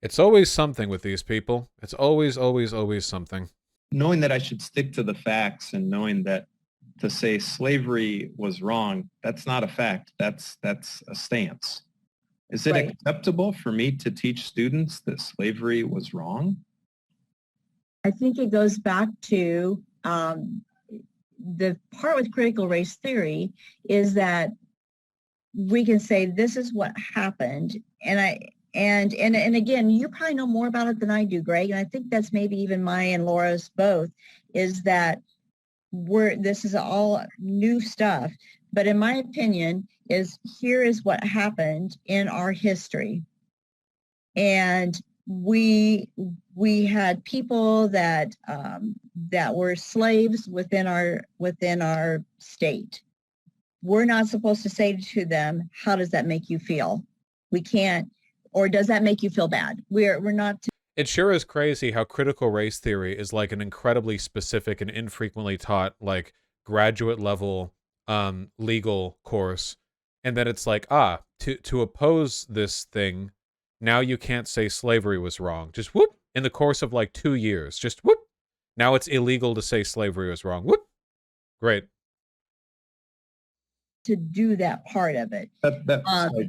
It's always something with these people. It's always, always, always something. Knowing that I should stick to the facts and knowing that to say slavery was wrong, that's not a fact. That's a stance. Is it Right. acceptable for me to teach students that slavery was wrong? I think it goes back to the part with critical race theory is that we can say this is what happened, and again, you probably know more about it than I do, Greg, and I think that's maybe even Maya and Laura's both, is that this is all new stuff. But in my opinion, here is what happened in our history. And we had people that were slaves within our state. We're not supposed to say to them, how does that make you feel? We can't, or does that make you feel bad? We're not. It sure is crazy how critical race theory is like an incredibly specific and infrequently taught, like, graduate level legal course. And then it's like, to oppose this thing, now you can't say slavery was wrong. Just whoop, in the course of like 2 years. Just whoop. Now it's illegal to say slavery was wrong. Whoop. Great. To do that part of it.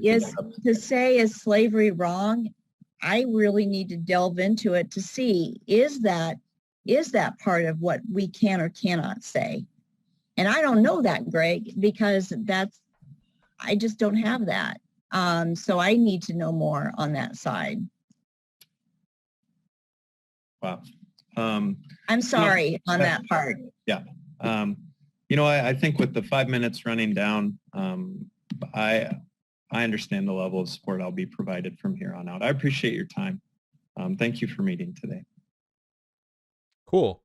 Is to say, is slavery wrong? I really need to delve into it to see, is that part of what we can or cannot say? And I don't know that, Greg, because I just don't have that. So I need to know more on that side. Wow. I'm sorry on that part. Yeah. I think with the 5 minutes running down, I understand the level of support I'll be provided from here on out. I appreciate your time. Thank you for meeting today. Cool.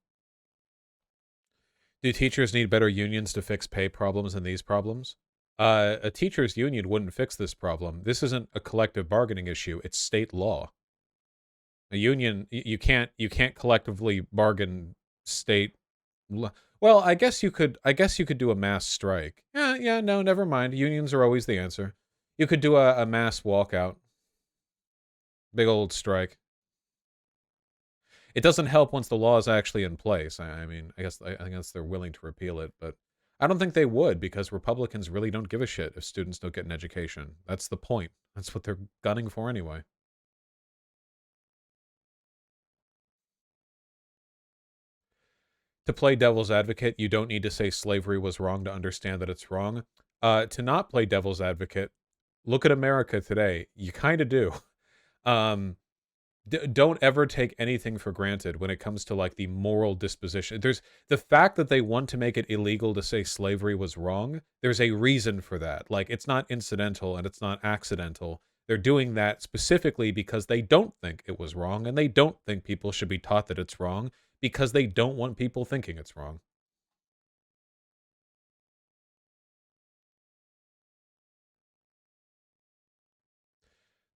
Do teachers need better unions to fix pay problems and these problems? A teachers' union wouldn't fix this problem. This isn't a collective bargaining issue. It's state law. A union, you can't collectively bargain state. Well, I guess you could do a mass strike. Yeah, no, never mind. Unions are always the answer. You could do a mass walkout. Big old strike. It doesn't help once the law is actually in place. I mean, I guess they're willing to repeal it, but I don't think they would, because Republicans really don't give a shit if students don't get an education. That's the point. That's what they're gunning for anyway. To play devil's advocate, you don't need to say slavery was wrong to understand that it's wrong. To not play devil's advocate, look at America today. You kind of do. Don't ever take anything for granted when it comes to like the moral disposition. There's the fact that they want to make it illegal to say slavery was wrong. There's a reason for that. Like, it's not incidental and it's not accidental. They're doing that specifically because they don't think it was wrong, and they don't think people should be taught that it's wrong, because they don't want people thinking it's wrong.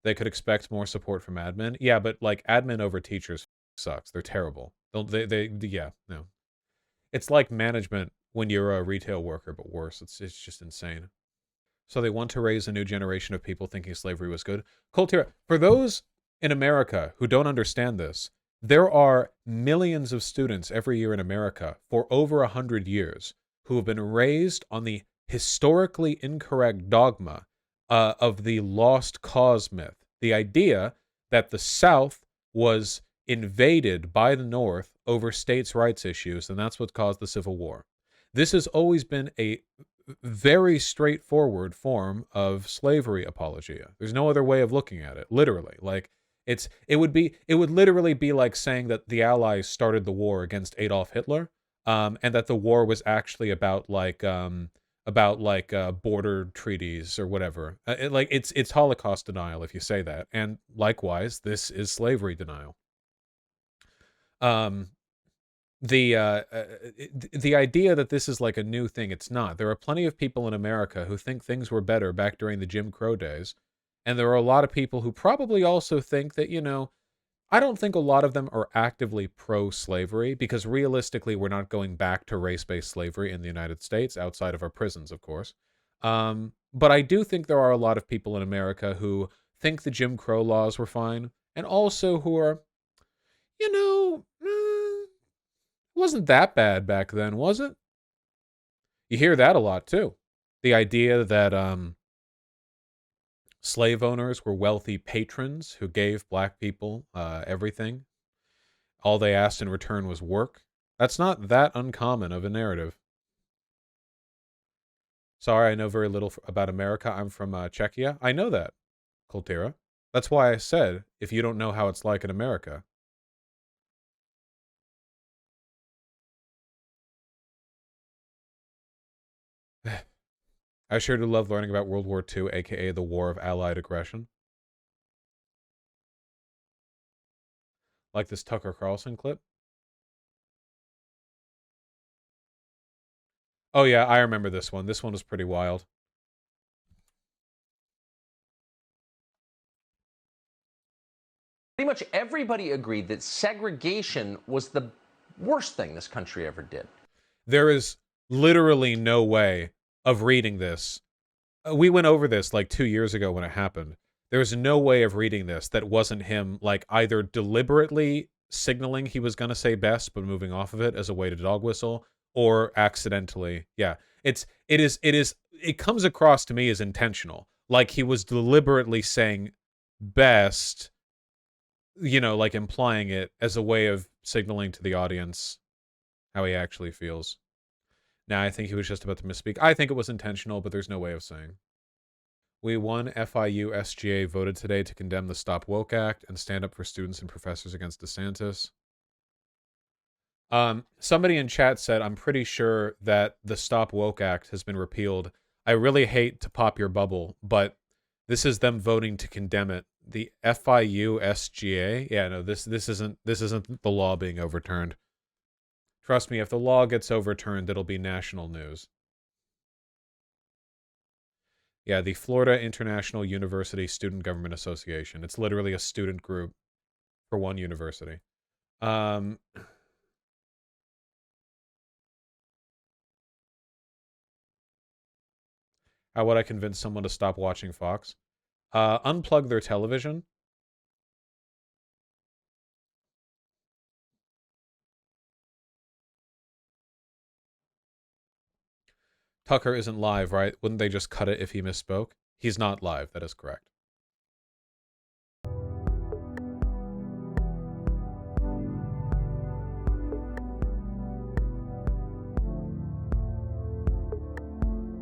They could expect more support from admin. Yeah, but like, admin over teachers sucks. They're terrible. Yeah, no. It's like management when you're a retail worker, but worse. It's just insane. So they want to raise a new generation of people thinking slavery was good. Coltira, for those in America who don't understand this, there are millions of students every year in America for over 100 years who have been raised on the historically incorrect dogma of the lost cause myth. The idea that the South was invaded by the North over states' rights issues, and that's what caused the Civil War. This has always been a very straightforward form of slavery apologia. There's no other way of looking at it, literally. Like, it would literally be like saying that the Allies started the war against Adolf Hitler, and that the war was actually about border treaties or whatever. It's Holocaust denial if you say that, and likewise, this is slavery denial. The idea that this is like a new thing, it's not. There are plenty of people in America who think things were better back during the Jim Crow days, and there are a lot of people who probably also think that, I don't think a lot of them are actively pro-slavery, because realistically, we're not going back to race-based slavery in the United States, outside of our prisons, of course. But I do think there are a lot of people in America who think the Jim Crow laws were fine, and also who are, wasn't that bad back then, was it? You hear that a lot too. The idea that slave owners were wealthy patrons who gave black people everything. All they asked in return was work. That's not that uncommon of a narrative. Sorry, I know very little about America. I'm from Czechia. I know that, Kultira. That's why I said, if you don't know how it's like in America. I sure do love learning about World War II, aka the War of Allied Aggression. Like this Tucker Carlson clip. Oh yeah, I remember this one. This one was pretty wild. Pretty much everybody agreed that segregation was the worst thing this country ever did. There is literally no way of reading this. We went over this like 2 years ago when it happened. There's no way of reading this that wasn't him like either deliberately signaling he was going to say best but moving off of it as a way to dog whistle, or accidentally. Yeah. It comes across to me as intentional. Like he was deliberately saying best, like implying it as a way of signaling to the audience how he actually feels. Now, I think he was just about to misspeak. I think it was intentional, but there's no way of saying. We won. FIU SGA voted today to condemn the Stop Woke Act and stand up for students and professors against DeSantis. Somebody in chat said, I'm pretty sure that the Stop Woke Act has been repealed. I really hate to pop your bubble, but this is them voting to condemn it. The FIU SGA? Yeah, no, this isn't the law being overturned. Trust me, if the law gets overturned, it'll be national news. Yeah, the Florida International University Student Government Association. It's literally a student group for one university. How would I convince someone to stop watching Fox? Unplug their television. Tucker isn't live, right? Wouldn't they just cut it if he misspoke? He's not live. That is correct.